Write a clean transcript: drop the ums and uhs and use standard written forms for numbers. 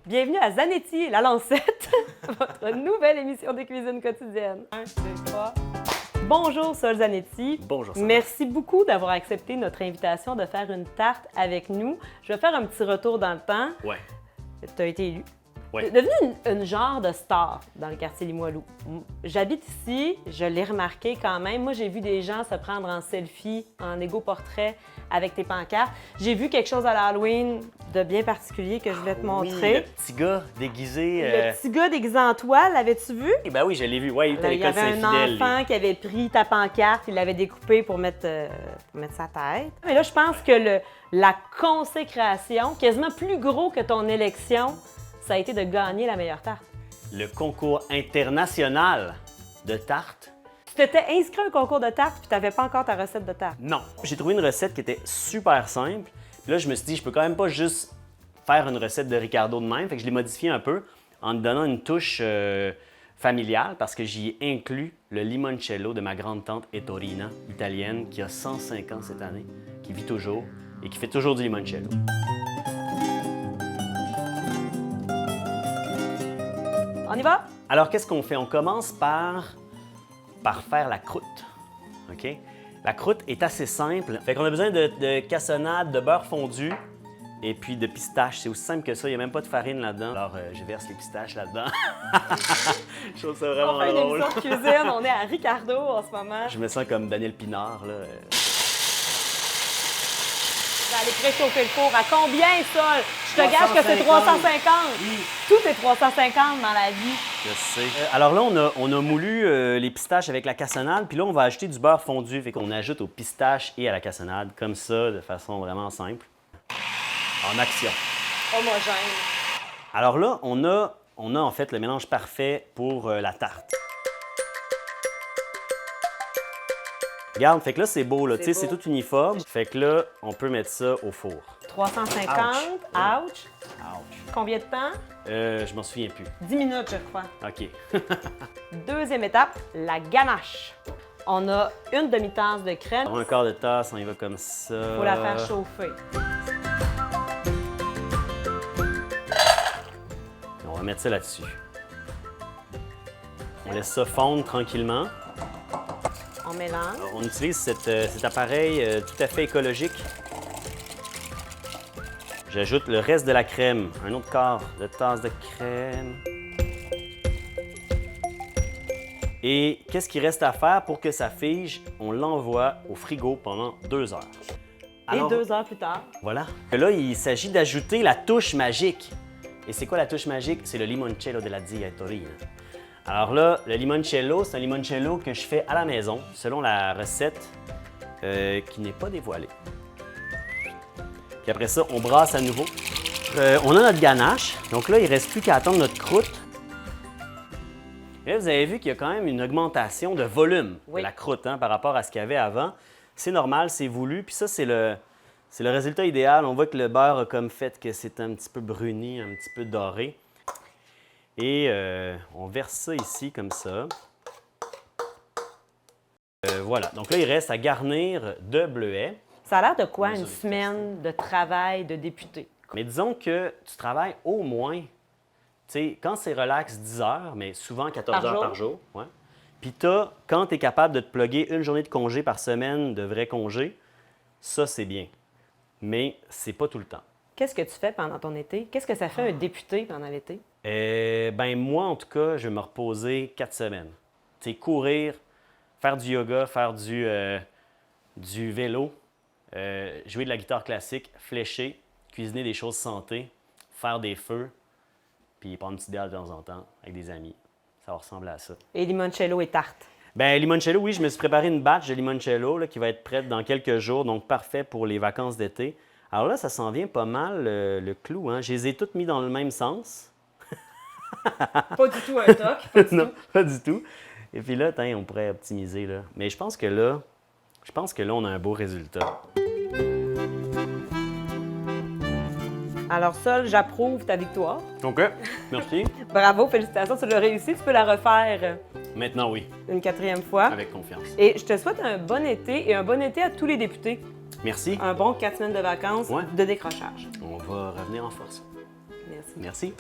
Bienvenue à Zanetti, la lancette, votre nouvelle émission de cuisine quotidienne. 1, 2, 3. Bonjour Sol Zanetti. Bonjour Sol. Merci beaucoup d'avoir accepté notre invitation de faire une tarte avec nous. Je vais faire un petit retour dans le temps. Ouais. Tu as été élu. Ouais. Tu es devenu une genre de star dans le quartier Limoilou. J'habite ici, je l'ai remarqué quand même. Moi, j'ai vu des gens se prendre en selfie, en égo-portrait avec tes pancartes. J'ai vu quelque chose à l'Halloween de bien particulier que je voulais te montrer. Oui, le petit gars déguisé. Le petit gars déguisé en toi, l'avais-tu vu? Eh ben oui, je l'ai vu. Ouais, il était à Il y l'école avait un Saint-Fidèle. enfant qui avait pris ta pancarte, il l'avait découpée pour mettre sa tête. Mais là, je pense que la consécration, quasiment plus gros que ton élection, ça a été de gagner la meilleure tarte. Le concours international de tarte. Tu t'étais inscrit à un concours de tarte puis tu n'avais pas encore ta recette de tarte. Non. J'ai trouvé une recette qui était super simple. Puis là, je me suis dit, je peux quand même pas juste faire une recette de Ricardo de même. Fait que je l'ai modifiée un peu en lui donnant une touche familiale parce que j'y ai inclus le limoncello de ma grande-tante Ettorina, italienne, qui a 105 ans cette année, qui vit toujours et qui fait toujours du limoncello. On y va? Alors, qu'est-ce qu'on fait? On commence par faire la croûte. OK? La croûte est assez simple. Fait qu'on a besoin de cassonade, de beurre fondu et puis de pistaches. C'est aussi simple que ça. Il n'y a même pas de farine là-dedans. Alors, je verse les pistaches là-dedans. Je trouve ça vraiment On fait une drôle. émission de cuisine, on est à Ricardo en ce moment. Je me sens comme Daniel Pinard, là. Je vais aller préchauffer le four. À combien, Sol? Je te gage que c'est 350. 350. Oui. Tout est 350 dans la vie. Je sais. Alors là, on a moulu les pistaches avec la cassonade, puis là, on va ajouter du beurre fondu. Fait qu'on ajoute aux pistaches et à la cassonade, comme ça, de façon vraiment simple. En action. Homogène. Alors là, on a en fait le mélange parfait pour la tarte. Regarde, fait que là, c'est beau, là. Tu sais, c'est beau. tout uniforme. Fait que là, on peut mettre ça au four. 350. Ouch. Ouch. Ouch. Combien de temps? Je m'en souviens plus. 10 minutes, je crois. OK. Deuxième étape, la ganache. On a une demi-tasse de crème. Un quart de tasse, on y va comme ça. Il faut la faire chauffer. On va mettre ça là-dessus. On laisse ça fondre tranquillement. On mélange. Alors, on utilise cet appareil tout à fait écologique. J'ajoute le reste de la crème, un autre quart de tasse de crème. Et qu'est-ce qu'il reste à faire pour que ça fige? On l'envoie au frigo pendant 2 heures. Alors, Et 2 heures plus tard. voilà. Là, il s'agit d'ajouter la touche magique. Et c'est quoi la touche magique? C'est le limoncello de la zia Ettorina. Alors là, le limoncello, c'est un limoncello que je fais à la maison, selon la recette qui n'est pas dévoilée. Puis après ça, on brasse à nouveau. On a notre ganache. Donc là, il ne reste plus qu'à attendre notre croûte. Et là, vous avez vu qu'il y a quand même une augmentation de volume Oui. de la croûte par rapport à ce qu'il y avait avant. C'est normal, c'est voulu. Puis ça, c'est le résultat idéal. On voit que le beurre a comme fait que c'est un petit peu bruni, un petit peu doré. Et on verse ça ici comme ça. Voilà. Donc là, il reste à garnir de bleuets. Ça a l'air de quoi une semaine de travail de député? Mais disons que tu travailles au moins, tu sais, quand c'est relax, 10 heures, mais souvent 14 heures par jour. Ouais. Puis quand tu es capable de te plugger une journée de congé par semaine, de vrai congé, ça, c'est bien. Mais c'est pas tout le temps. Qu'est-ce que tu fais pendant ton été? Qu'est-ce que ça fait un député pendant l'été? Ben moi, en tout cas, je vais me reposer 4 semaines. Tu sais, courir, faire du yoga, faire du vélo, jouer de la guitare classique, flécher, cuisiner des choses santé, faire des feux, puis prendre une petite bière de temps en temps avec des amis. Ça va ressembler à ça. Et limoncello et tarte. Ben limoncello, oui, je me suis préparé une batch de limoncello là, qui va être prête dans quelques jours, donc parfait pour les vacances d'été. Alors là, ça s'en vient pas mal, le clou. Hein? Je les ai toutes mis dans le même sens. Pas du tout un toc. Non, pas du tout. Et puis là, on pourrait optimiser. Là. Mais je pense que là, on a un beau résultat. Alors Sol, j'approuve ta victoire. OK, merci. Bravo, félicitations, tu l'as réussi. Tu peux la refaire Maintenant, oui, une 4e fois. avec confiance. Et je te souhaite un bon été et un bon été à tous les députés. Merci. Un bon 4 semaines de vacances Ouais. de décrochage. On va revenir en force. Merci. Merci.